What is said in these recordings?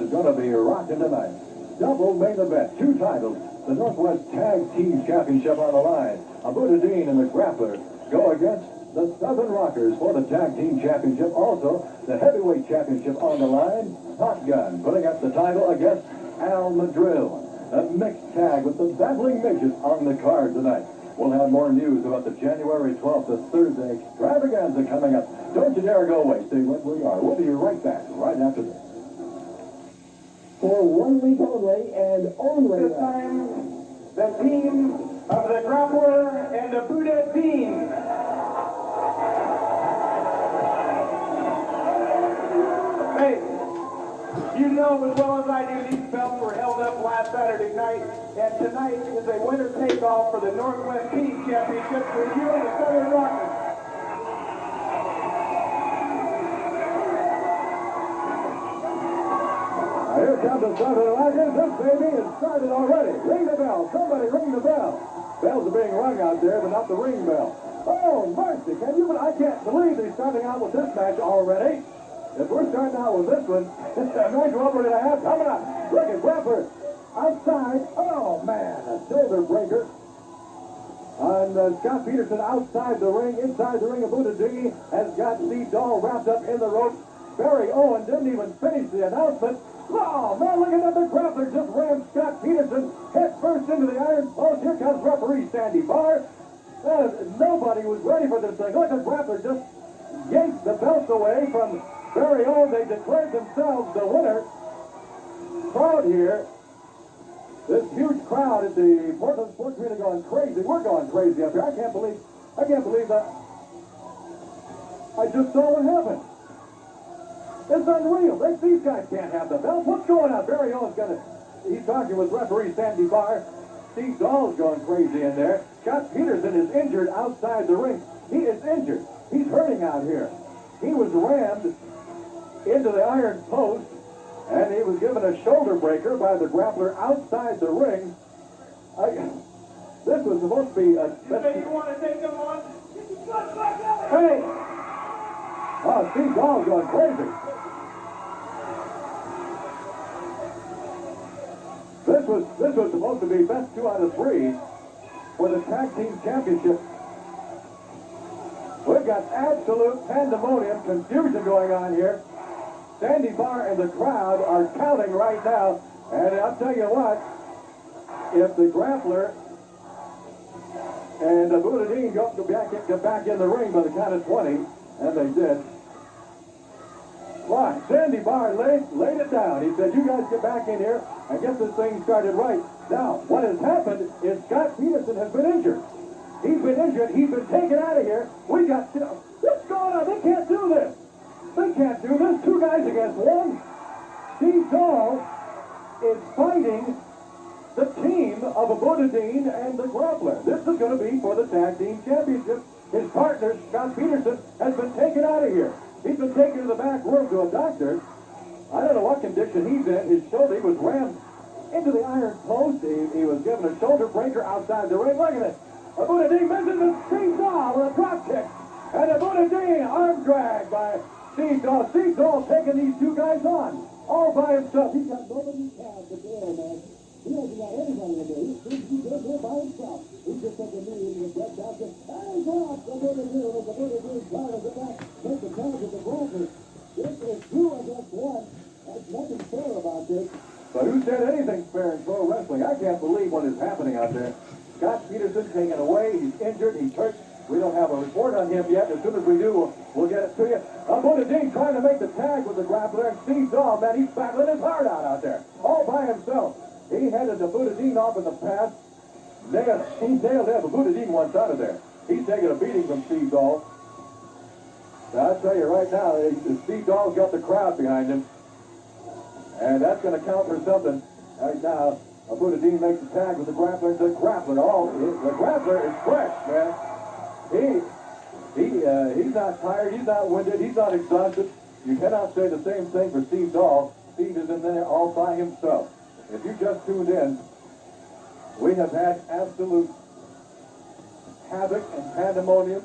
is going to be rocking tonight. Double main event, 2 titles. The Northwest Tag Team Championship on the line. Abudda and the Grappler go against the Southern Rockers for the Tag Team Championship. Also, the Heavyweight Championship on the line. Hot Gun putting up the title against Al Madrill. A mixed tag with the Battling Midgets on the card tonight. We'll have more news about the January 12th, the Thursday extravaganza coming up. Don't you dare go away. Stay right where you are. We'll be right back right after this. For 1 week only and only this time, the team of the Grappler and Abudda Dean. Hey, you know as well as I do, these belts were held up last Saturday night, and tonight is a winner take-all for the Northwest Team Championship for you and the Southern Rockers. Here comes the Southern Rockers. This baby has started already. Ring the bell. Somebody ring the bell. Bells are being rung out there, but not the ring bell. Oh, mercy. I can't believe they're starting out with this match already. If we're starting out with this one, imagine what we're going to have coming up. Look at Grappler outside. Oh, man, a shoulder breaker. On Scott Peterson outside the ring. Inside the ring, Abudda has got Steve Dahl wrapped up in the rope. Barry Owen didn't even finish the announcement. Oh, man, look at that. The Grappler just rammed Scott Peterson head first into the iron post. Here comes referee Sandy Barr. Nobody was ready for this thing. Look at Grappler just yanked the belts away from Barry Owen. They declared themselves the winner. Crowd here. This huge crowd at the Portland Sports Arena going crazy. We're going crazy up here. I can't believe that. I just saw what happened. It's unreal. These guys can't have the belt. What's going on? Barry Owen's he's talking with referee Sandy Barr. Steve Dahl's going crazy in there. Scott Peterson is injured outside the ring. He is injured. He's hurting out here. He was rammed into the iron post, and he was given a shoulder breaker by the Grappler outside the ring. This was supposed to be a... You think you want to take them on? Hey! Oh, Steve Dahl's going crazy. This was supposed to be best 2 out of 3 for the Tag Team Championship. We've got absolute pandemonium, confusion going on here. Sandy Barr and the crowd are counting right now. And I'll tell you what, if the Grappler and Abudda get back in the ring by the count of 20, and they did. Why? Sandy Barr laid it down. He said, you guys get back in here and get this thing started right. Now, what has happened is Scott Peterson has been injured. He's been injured. He's been taken out of here. What's going on? They can't do this. They can't do this. 2 guys against 1. Steve Dahl is fighting the team of Abudda and the Grappler. This is going to be for the Tag Team Championship. His partner, Scott Peterson, has been taken out of here. He's been taken to the back room to a doctor. I don't know what condition he's in. His shoulder, he was rammed into the iron post. He was given a shoulder breaker outside the ring. Look at it. Abudda misses the Steve Dahl with a drop kick. And Abudda arm drag by Steve Dahl. Steve Dahl taking these 2 guys on all by himself. He's got nobody in town to do, man. He hasn't got anybody in there. He's there by himself. He just took a knee and he gets out there. And he's off. Abudda trying to get back, make the tag with the Grappler. This is 2 against 1. There's nothing fair about this. But who said anything fair in pro wrestling? I can't believe what is happening out there. Scott Peterson taken away. He's injured. He's hurt. We don't have a report on him yet. As soon as we do, we'll get it to you. Abudda trying to make the tag with the Grappler. And Steve Dahl, man, he's battling his heart out there. All by himself. He headed Abudda off in the past. He nailed him. Abudda once out of there. He's taking a beating from Steve Dahl. So I'll tell you right now, Steve Dahl's got the crowd behind him. And that's going to count for something. Right now, Abudda makes the tag with the Grappler. The Grappler, the Grappler is fresh, man. He's not tired. He's not winded. He's not exhausted. You cannot say the same thing for Steve Dahl. Steve is in there all by himself. If you just tuned in, we have had absolute havoc and pandemonium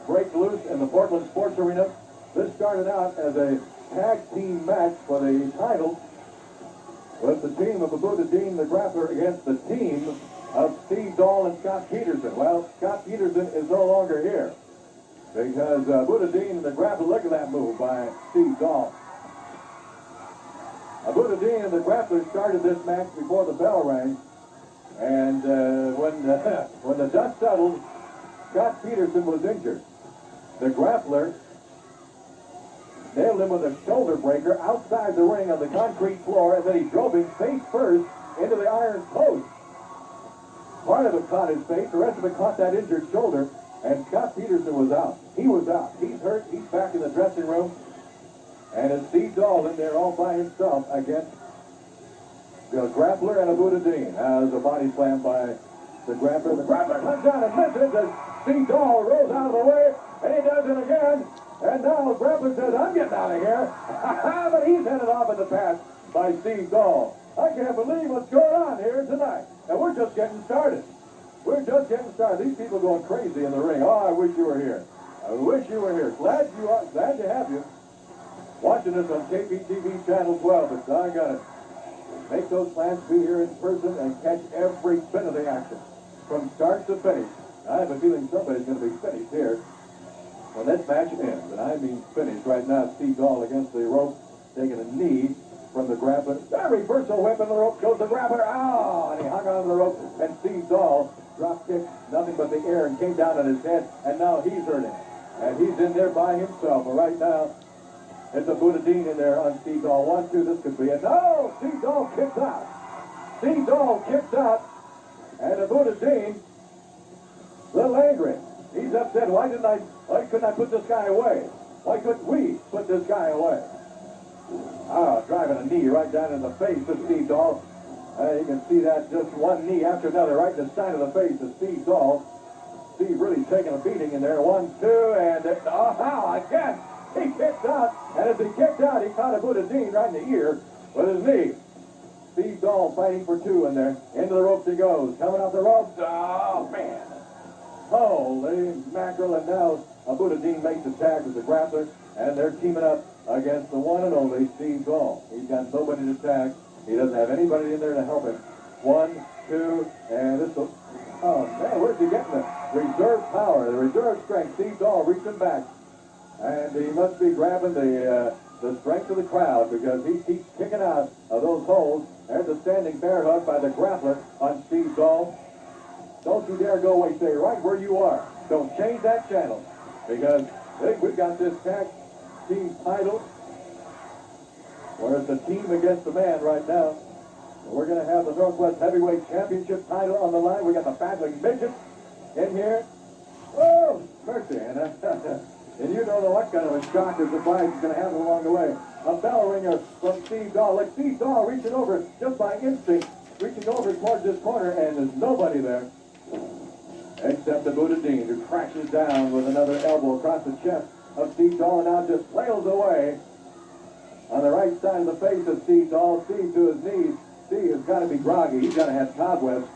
break loose in the Portland Sports Arena. This started out as a tag team match for the title was the team of Abudda Dean, the Grappler, against the team of Steve Dahl and Scott Peterson. Well, Scott Peterson is no longer here because Abudda Dean and the Grappler, look at that move by Steve Dahl. Abudda Dean and the Grappler started this match before the bell rang, and when the dust settled, Scott Peterson was injured. The Grappler nailed him with a shoulder breaker outside the ring on the concrete floor, and then he drove him face first into the iron post. Part of it caught his face, the rest of it caught that injured shoulder, and Scott Peterson was out. He was out. He's hurt. He's back in the dressing room. And it's Steve Dahl in there all by himself against the Grappler and Abudda Dean. As a body slam by the Grappler. The Grappler comes down and misses as Steve Dahl rolls out of the way, and he does it again. And now the Grappler says, I'm getting out of here. But he's headed off in the pass by Steve Dahl. I can't believe what's going on here tonight. And we're just getting started. We're just getting started. These people going crazy in the ring. Oh, I wish you were here. I wish you were here. Glad to have you watching us on KPTV Channel 12. But I gotta make those plans, be here in person, and catch every bit of the action from start to finish. I have a feeling somebody's going to be finished here when this match ends. And I mean finished right now. Steve Dahl against the rope, taking a knee from the Grappler. A reversal whip in the rope goes the Grappler. Oh, and he hung on to the rope. And Steve Dahl drop kicked nothing but the air and came down on his head. And now he's hurting. And he's in there by himself. But right now, it's Abudda Dean in there on Steve Dahl. 1, 2, this could be it. No! Steve Dahl kicks out. Steve Dahl kicks out. And Abudda Dean, a little angry. He's upset. Why couldn't I put this guy away? Why couldn't we put this guy away? Ah, driving a knee right down in the face of Steve Dahl. You can see that, just one knee after another, right in the side of the face of Steve Dahl. Steve really taking a beating in there. 1, 2, and again. He kicked out, and as he kicked out, he caught Abudda Dean right in the ear with his knee. Steve Dahl fighting for 2 in there. Into the ropes he goes. Coming off the ropes. Oh, man. Holy mackerel. And now Abudda Dean makes the tag with the Grappler, and they're teaming up against the one and only Steve Dahl. He's got nobody to tag. He doesn't have anybody in there to help him. 1, 2, and this will... Oh, man, where's he getting the reserve power, the reserve strength? Steve Dahl reaching back. And he must be grabbing the strength of the crowd because he keeps kicking out of those holes. There's a standing bear hug by the Grappler on Steve Dahl. Don't you dare go away. Stay right where you are. Don't change that channel because I think we've got this tag team title where it's a team against a man right now. We're going to have the Northwest Heavyweight Championship title on the line. We got the Battling Midget in here. Oh, mercy. And you don't know what kind of a shock or surprise he's going to have along the way. A bell ringer from Steve Dahl. Like Steve Dahl reaching over just by instinct, reaching over towards this corner, and there's nobody there except Abudda Dean, who crashes down with another elbow across the chest of Steve Dahl, and now just flails away on the right side of the face of Steve Dahl. Steve to his knees. Steve has got to be groggy. He's got to have cobwebs.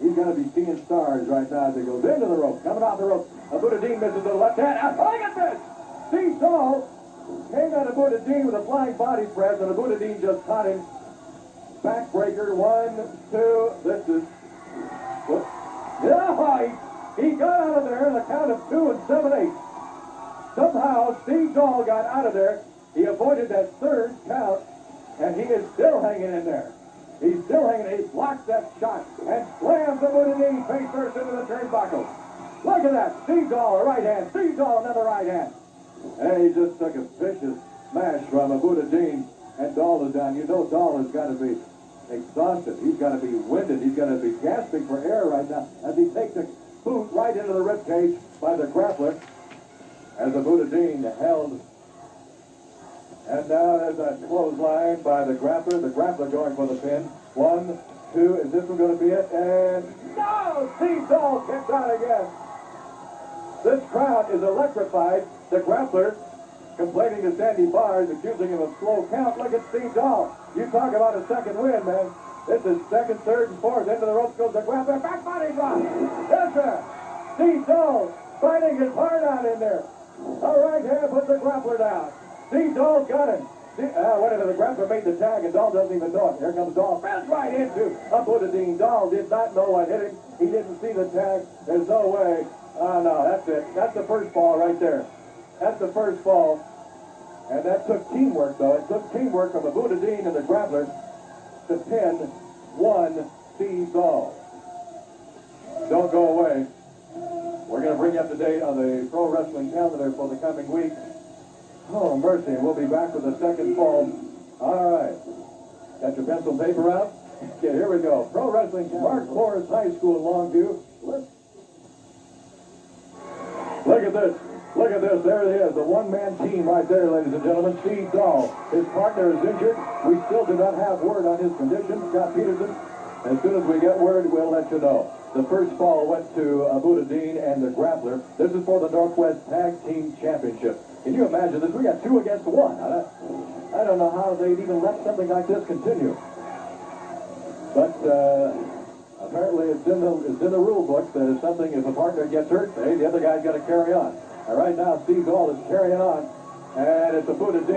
He's going to be seeing stars right now as he goes into the rope. Coming off the rope. Abudda Dean misses the left hand. Look at this! Steve Dahl came at Abudda Dean with a flying body press, and Abudda Dean just caught him. Backbreaker. 1, 2. This is... Yeah, he got out of there in a count of 2 and 7, 8. Somehow, Steve Dahl got out of there. He avoided that third count, and he is still hanging in there. He's still hanging. He blocks that shot and slams Abudda Dean face first into the turnbuckle. Look at that. Steve Dahl, a right hand. Steve Dahl, another right hand. And he just took a vicious smash from Abudda Dean, and Dahl is down. You know Dahl has got to be exhausted. He's got to be winded. He's got to be gasping for air right now as he takes a boot right into the ribcage by the Grappler as Abudda Dean held. And now there's a clothesline by the Grappler. The Grappler going for the pin. 1, 2. Is this one going to be it? And no! Steve Dahl kicks out again. This crowd is electrified. The Grappler complaining to Sandy Bars, accusing him of slow count. Look at Steve Dahl. You talk about a second win, man. This is 2nd, 3rd, and 4th. Into the ropes goes the Grappler. Back body drop. Yes, sir. Steve Dahl fighting his heart out in there. All right, here, put the Grappler down. Steve Dahl's got him. Whatever, the Grappler made the tag, and Dahl doesn't even know it. Here comes Dahl. Fell right into Abudda. Dahl did not know what hit him. He didn't see the tag. There's no way. Oh, no, that's it. That's the first fall right there. That's the first fall. And that took teamwork, though. It took teamwork from Abudda and the Grappler to pin one Steve Dahl. Don't go away. We're going to bring you up to date on the pro wrestling calendar for the coming week. Oh, mercy. We'll be back with the second fall. All right. Got your pencil and paper out? Okay, here we go. Pro wrestling, Mark Forest High School in Longview. Look at this. Look at this. There it is. The one-man team right there, ladies and gentlemen. Steve Dahl. His partner is injured. We still do not have word on his condition. Scott Peterson. As soon as we get word, we'll let you know. The first fall went to Abudda and the Grappler. This is for the Northwest Tag Team Championship. Can you imagine this? We got 2 against 1. I don't know how they'd even let something like this continue. But apparently it's in the rule book that if a partner gets hurt, the other guy's got to carry on. And right now, Steve Dahl is carrying on, and it's Abudda.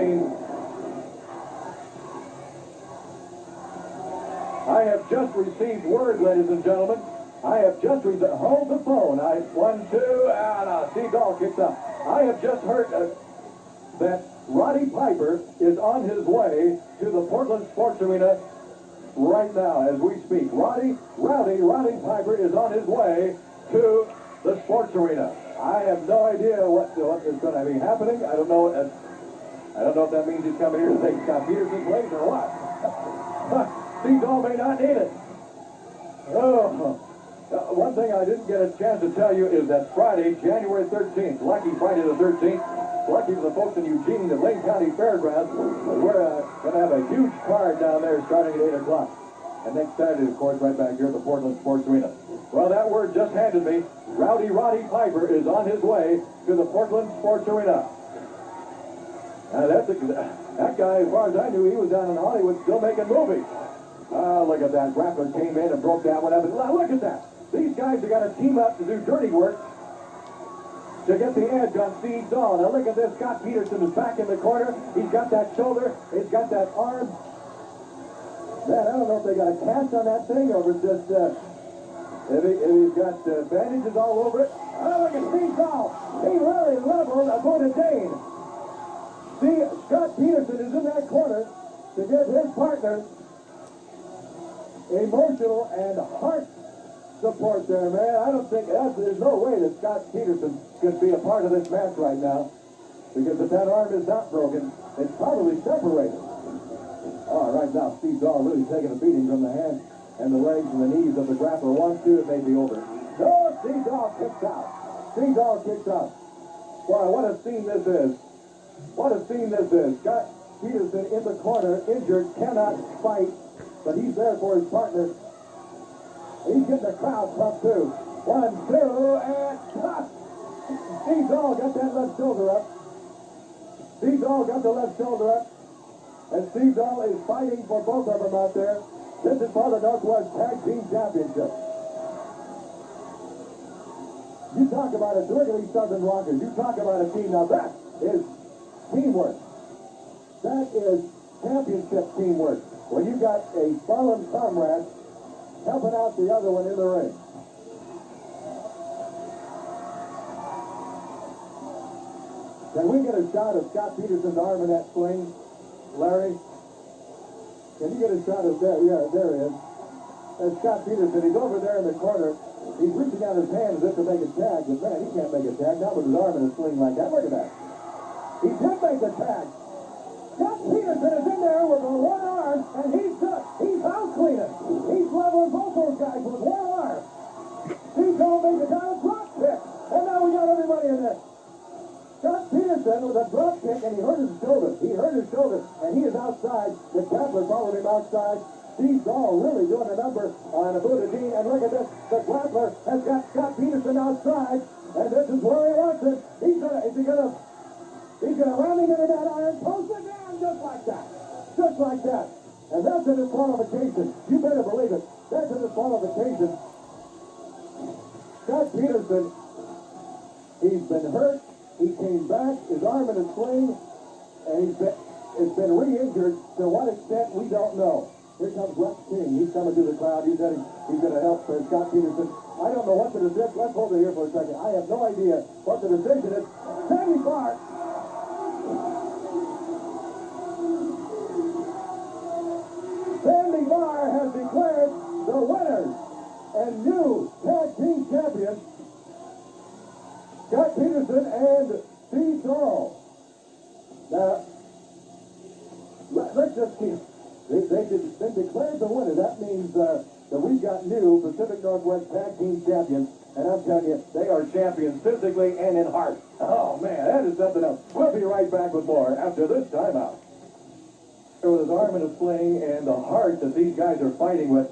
I have just received word, ladies and gentlemen. I have just received. Hold the phone. 1, 2. No. Steve Dahl kicks up. I have just heard that Roddy Piper is on his way to the Portland Sports Arena right now as we speak. Roddy Piper is on his way to the sports arena. I have no idea what is going to be happening. I don't know if that means he's coming here to take Scott Peterson's place or what. Steve Dahl may not need it. Oh. One thing I didn't get a chance to tell you is that Friday, January 13th, lucky Friday the 13th, lucky for the folks in Eugene, the Lane County Fairgrounds, we're going to have a huge card down there starting at 8 o'clock. And next Saturday, of course, right back here at the Portland Sports Arena. Well, that word just handed me. Roddy Piper is on his way to the Portland Sports Arena. Now, that guy, as far as I knew, he was down in Hollywood still making movies. Oh, look at that. Grappler came in and broke that one up. And look at that. These guys have got to team up to do dirty work to get the edge on Steve Dahl. Now, look at this. Scott Peterson is back in the corner. He's got that shoulder. He's got that arm. Man, I don't know if they got a cast on that thing or if it's just, if he's got bandages all over it. Oh, look at Steve Dahl. He really leveled Abudda. See, Scott Peterson is in that corner to give his partner emotional and heart support there, man. I don't think, there's no way that Scott Peterson could be a part of this match right now. Because if that arm is not broken, it's probably separated. Oh, right now, Steve Dahl really taking a beating from the hands and the legs and the knees of the Grappler. 1, 2, it may be over. No, Steve Dahl kicks out. Steve Dahl kicks out. Wow, what a scene this is. What a scene this is. Scott Peterson in the corner, injured, cannot fight, but he's there for his partner. He's getting the crowd pumped too. 1, 2, and cut. Steve Dahl got that left shoulder up. Steve Dahl got the left shoulder up. And Steve Dahl is fighting for both of them out there. This is for the Northwest Tag Team Championship. You talk about a Wrigley Southern Rockers. You talk about a team. Now that is teamwork. That is championship teamwork. When you got a fallen comrade helping out the other one in the ring. Can we get a shot of Scott Peterson's arm in that sling? Larry, can you get a shot of that? Yeah, there he is. That's Scott Peterson. He's over there in the corner. He's reaching out his hand as if to make a tag, but man, he can't make a tag. Not with his arm in a sling like that. Look at that. He did make the tag. Scott Peterson is in there with one arm, and he's house cleaning. He's leveling both those guys with one arm. He's going to make the down drop kick. And now we got everybody in there. Scott Peterson with a drop kick, and he hurt his shoulder. And he is outside. The Grappler followed him outside. Steve Dahl really doing a number on Abudda. And look at this. The Grappler has got Scott Peterson outside. And this is where he wants it. He's gonna ram him into that iron post again, just like that. Just like that. And that's a disqualification. You better believe it. That's a disqualification. Scott Peterson, he's been hurt. He came back, his arm in a sling, and It's been re-injured. To what extent, we don't know. Here comes Rex King. He's coming through the crowd. He's going to help Scott Peterson. I don't know what the decision. Let's hold it here for a second. I have no idea what the decision is. Sandy Barr. Sandy Barr has declared the winners and new tag team champions, Scott Peterson and Steve Dahl. Now, let's just keep. They've been declared the winner. That means that we've got new Pacific Northwest Tag Team champions. And I'm telling you, they are champions physically and in heart. Oh, man, that is something else. We'll be right back with more after this timeout. With his arm in a sling and the heart that these guys are fighting with,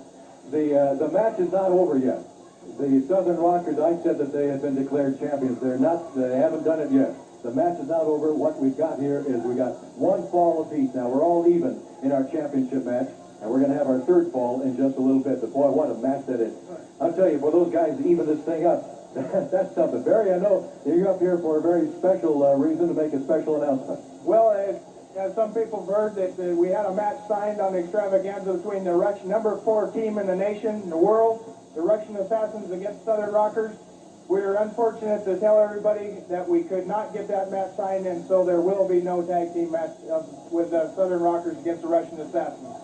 the match is not over yet. The Southern Rockers, I said that they had been declared champions. They're not. They haven't done it yet. The match is not over. What we've got here is we got one fall apiece. Now, we're all even in our championship match, and we're going to have our third fall in just a little bit. But boy, what a match that is. I'll tell you, for those guys to even this thing up, that's something. Barry, I know you're up here for a very special reason to make a special announcement. Well, as some people have heard, that we had a match signed on the extravaganza between the number 4 team in the nation, in the world, the Russian Assassins against Southern Rockers. We're unfortunate to tell everybody that we could not get that match signed, and so there will be no tag team match with the Southern Rockers against the Russian Assassins.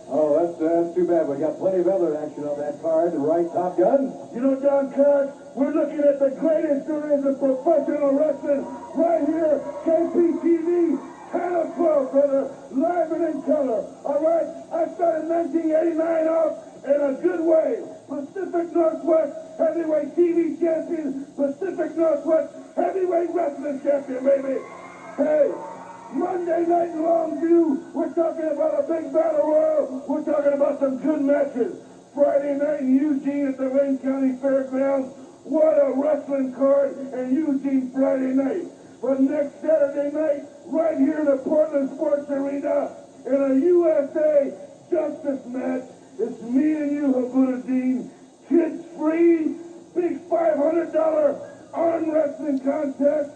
Oh, that's too bad. We got plenty of other action on that card. Right, Top Gun? You know, John Cox, we're looking at the greatest there is in professional wrestling right here, KPTV, Channel 12, brother, live and in color. All right, I started 1989 off in a good way. Pacific Northwest Heavyweight TV champion, Pacific Northwest Heavyweight Wrestling champion, baby. Hey, Monday night in Longview, we're talking about a big battle royal. We're talking about some good matches. Friday night in Eugene at the Wayne County Fairgrounds. What a wrestling card in Eugene Friday night. But next Saturday night, right here in the Portland Sports Arena, in a USA Justice match, it's me and you, Abudda Dean. Kids free, big $500 arm wrestling contest.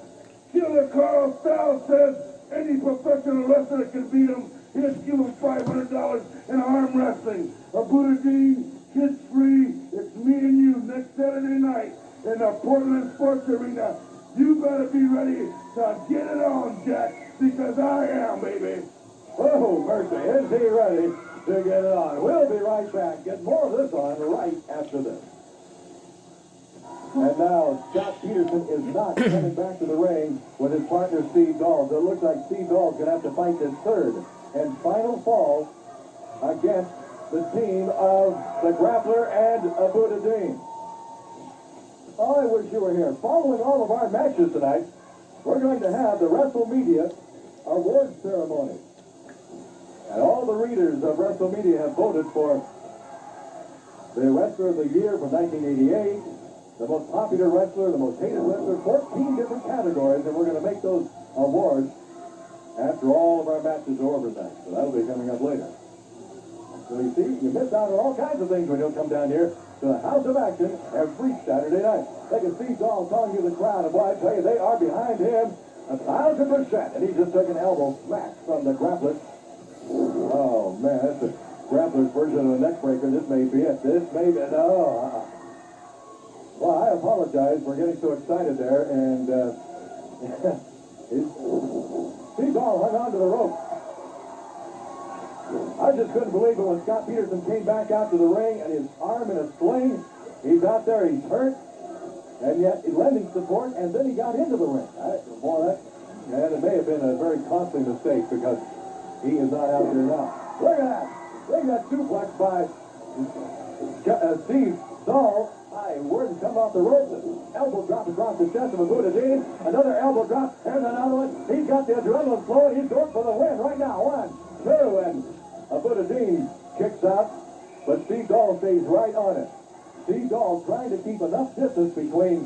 Killer Carl Fowl says any professional wrestler can beat him. He'll give him $500 in arm wrestling. Abudda Dean, kids free. It's me and you next Saturday night in the Portland Sports Arena. You better be ready to get it on, Jack, because I am, baby. Oh, mercy. Is he ready to get it on? We'll be right back. Get more of this on right after this. And now, Scott Peterson is not coming back to the ring with his partner, Steve Dahl. So it looks like Steve Dahl's going to have to fight this third and final fall against the team of the Grappler and Abudda Dean. Oh, I wish you were here. Following all of our matches tonight, we're going to have the WrestleMedia award ceremony. And all the readers of WrestleMedia have voted for the Wrestler of the Year from 1988, the most popular wrestler, the most hated wrestler, 14 different categories, and we're going to make those awards after all of our matches are over tonight. So that'll be coming up later. So you see, you miss out on all kinds of things when you come down here to the House of Action every Saturday night. They can see Dahl telling you the crowd, and boy, I tell you, they are behind him 1,000%. And he just took an elbow smack from the Grappler. Oh, man, that's the Grappler's version of a neck breaker. This may be it. This may be it. No. Well, I apologize for getting so excited there, and Steve Dahl hung on to the rope. I just couldn't believe it when Scott Peterson came back out to the ring and his arm in a sling. He's out there, he's hurt, and yet he's lending support, and then he got into the ring. And it may have been a very costly mistake because he is not out there now. Look at that. Look at that suplex by Steve Dahl. High word and come off the ropes. Elbow drop across the chest of Abudda Dean. Another elbow drop. There's another one. He's got the adrenaline flowing. He's going for the win right now. 1, 2, and Abudda Dean kicks out, but Steve Dahl stays right on it. Steve Dahl trying to keep enough distance between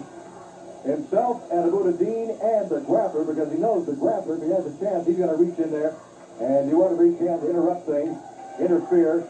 himself and Abudda Dean and the Grappler, because he knows the Grappler, if he has a chance, he's going to reach in there, and you want to reach in to interrupt things, interfere.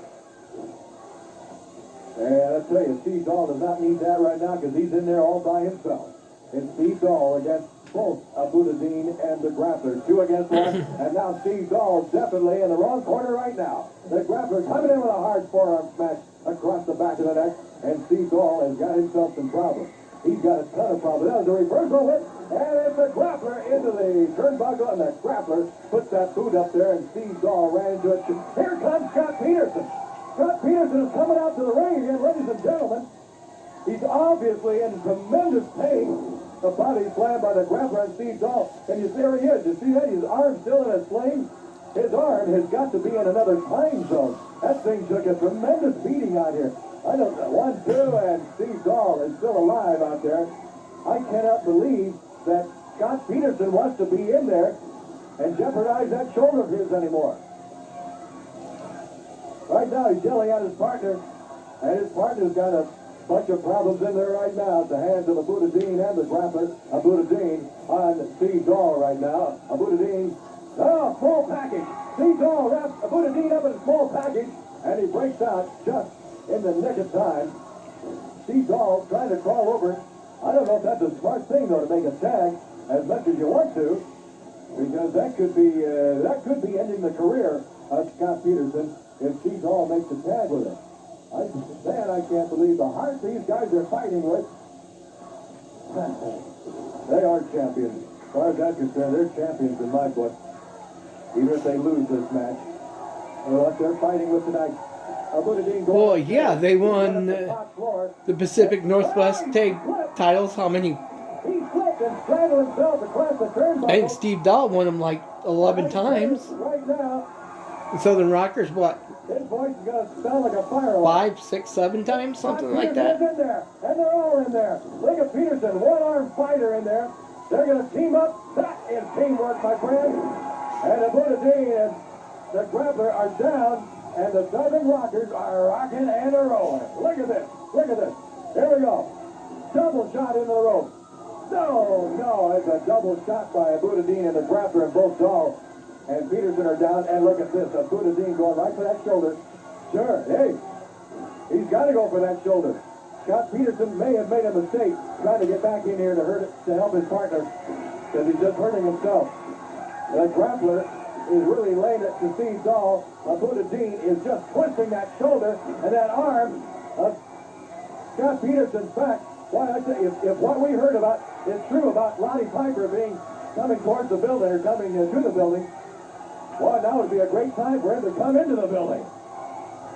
And I tell you, Steve Dahl does not need that right now because he's in there all by himself. It's Steve Dahl against both Abudda and the Grappler. 2 against 1. And now Steve Dahl's definitely in the wrong corner right now. The Grappler coming in with a hard forearm smash across the back of the neck. And Steve Dahl has got himself some problems. He's got a ton of problems. That was a reversal hit. And it's the Grappler into the turnbuckle. And the Grappler puts that boot up there. And Steve Dahl ran into it. Here comes Scott Peterson. Scott Peterson is coming out to the ring again, ladies and gentlemen. He's obviously in tremendous pain. The body slammed by the Grappler and Steve Dahl. And you see, there he is. You see that? His arm's still in a sling. His arm has got to be in another time zone. That thing took a tremendous beating out here. I don't know. 1, 2, and Steve Dahl is still alive out there. I cannot believe that Scott Peterson wants to be in there and jeopardize that shoulder of his anymore. Right now, he's yelling at his partner, and his partner's got a bunch of problems in there right now at the hands of Abudda and the Grappler. Abudda on Steve Dahl right now. Abudda, small package. Steve Dahl wraps Abudda up in a small package, and he breaks out just in the nick of time. Steve Dahl trying to crawl over. I don't know if that's a smart thing, though, to make a tag as much as you want to, because that could be ending the career of Scott Peterson if Steve Dahl makes a tag with it. I can't believe the heart these guys are fighting with. They are champions. As far as that's concerned, they're champions in my book. Even if they lose this match. What they're fighting with tonight. Well, yeah, they won the Pacific Northwest Tag titles. How many? I think Steve Dahl won them like 11 times. The Southern Rockers, what? His voice is going to sound like a fire alarm. 5, 6, 7 times, something like that. In there, and they're all in there. Look at Peterson, one-arm fighter in there. They're going to team up. That is teamwork, my friend. And Abudda and the Grappler are down, and the Southern Rockers are rocking and a rolling. Look at this. Look at this. Here we go. Double shot into the rope. No, it's a double shot by Abudda and the Grappler, and both Dahl and Peterson are down, and look at this. Abudda going right for that shoulder. Sure, hey, he's got to go for that shoulder. Scott Peterson may have made a mistake trying to get back in here to help his partner, because he's just hurting himself. The Grappler is really laying it to Steve Dahl. Abudda is just twisting that shoulder and that arm of Scott Peterson's back. Why, I say, if what we heard about is true about Roddy Piper coming towards the building or coming to the building, well, now would be a great time for him to come into the building.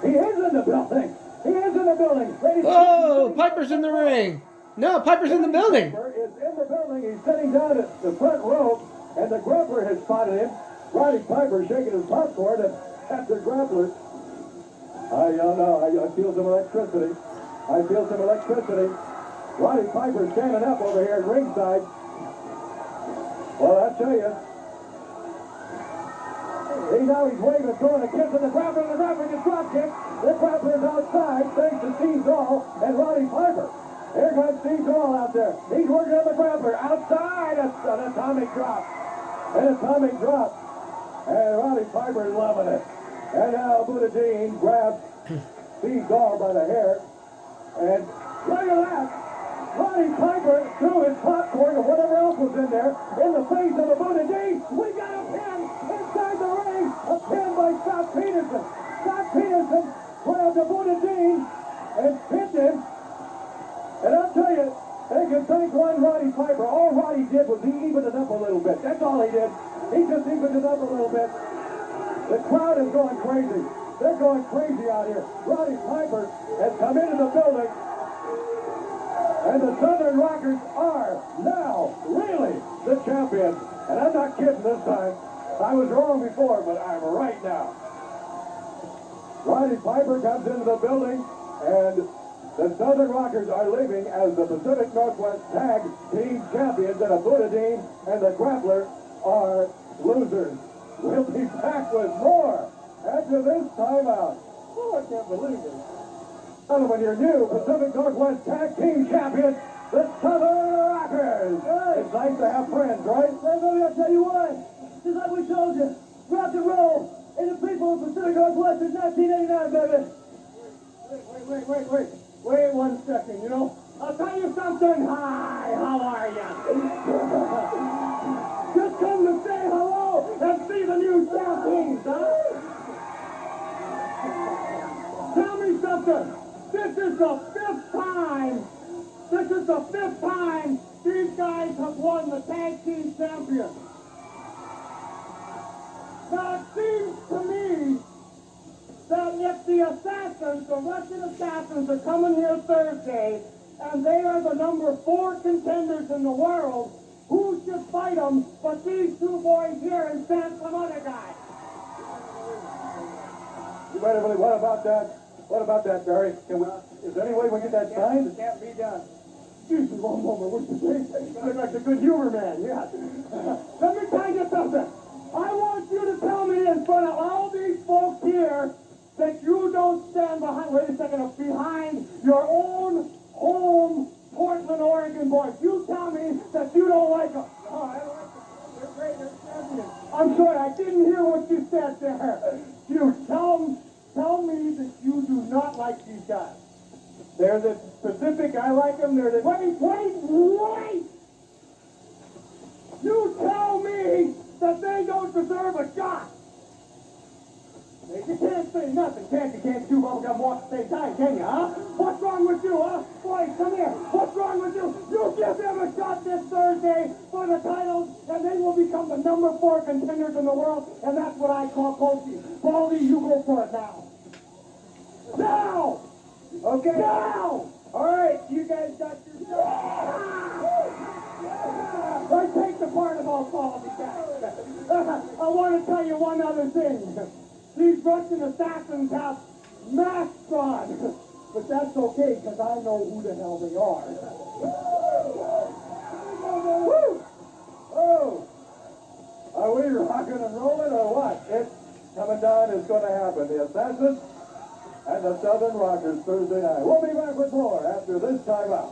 He is in the building. He is in the building. Oh, Piper's in the ring. No, Piper's in the building. Piper is in the building. He's sitting down at the front row, and the Grappler has spotted him. Roddy Piper shaking his popcorn at the Grappler. I don't know. I feel some electricity. Roddy Piper standing up over here at ringside. Well, I tell you. He's waving, throwing a kiss at the Grappler, and the Grappler gets drop kicked. The Grappler is outside thanks to Steve Dahl and Roddy Piper. Here comes Steve Dahl out there. He's working on the Grappler. Outside, an atomic drop. And Roddy Piper is loving it. And now Abudda grabs Steve Dahl by the hair. And look at that. Roddy Piper threw his popcorn or whatever else was in there in the face of Abudda. We got a pin inside the ring. A pin by Scott Peterson. Scott Peterson grabbed Abudda and pinned him. And I'll tell you, they can thank one Roddy Piper. All Roddy did was he evened it up a little bit. That's all he did. He just evened it up a little bit. The crowd is going crazy. They're going crazy out here. Roddy Piper has come into the building. And the Southern Rockers are now really the champions. And I'm not kidding this time. I was wrong before, but I'm right now. Roddy Piper comes into the building, and the Southern Rockers are leaving as the Pacific Northwest Tag Team Champions, and Abudda and the Grappler are losers. We'll be back with more after this timeout. Oh, I can't believe it. Gentlemen, your new Pacific Northwest Tag Team Champions, the Southern Rockers. Hey. It's nice to have friends, right? Let me tell you what. Just like we told you, rock and roll in the people of Pacific Northwest since 1989, baby. Wait 1 second, you know? I'll tell you something. Hi, how are you? Just come to say hello and see the new champions, huh? Tell me something. This is the fifth time. This is the fifth time these guys have won the tag team champion. Now it seems to me that if the assassins, the Russian assassins, are coming here Thursday, and they are the number 4 contenders in the world, who should fight them but these two boys here and send some other guy? Wait a minute, what about that? What about that, Barry? Is there any way we get that signed? It can't be done. Excuse me one moment, would you please? You look like a good humor man, yeah. Let me tell you something. I want you to tell me in front of all these folks here that you don't stand behind, behind your own home Portland, Oregon boys. You tell me that you don't like them. Oh, I don't like them. They're great, they're champions. I'm sorry, I didn't hear what you said there. You tell me that you do not like these guys. They're the Pacific, I like them, they're the... Wait! You tell me that they don't deserve a shot. You can't say nothing, can't you? Can't chew bubblegum walk at the same time, can you, huh? What's wrong with you, huh? Boys, come here. What's wrong with you? You give them a shot this Thursday for the titles, and they will become the number 4 contenders in the world, and that's what I call coaching. Baldy, you go for it now. Now! Okay. Now! All right, you guys got your shot. I take the part about Baldy guys. I want to tell you one other thing. These Russian assassins have masks on. But that's okay, because I know who the hell they are. Woo! Oh! Are we rocking and rolling or what? It's coming down, it's going to happen. The Assassins and the Southern Rockers Thursday night. We'll be back with more after this timeout.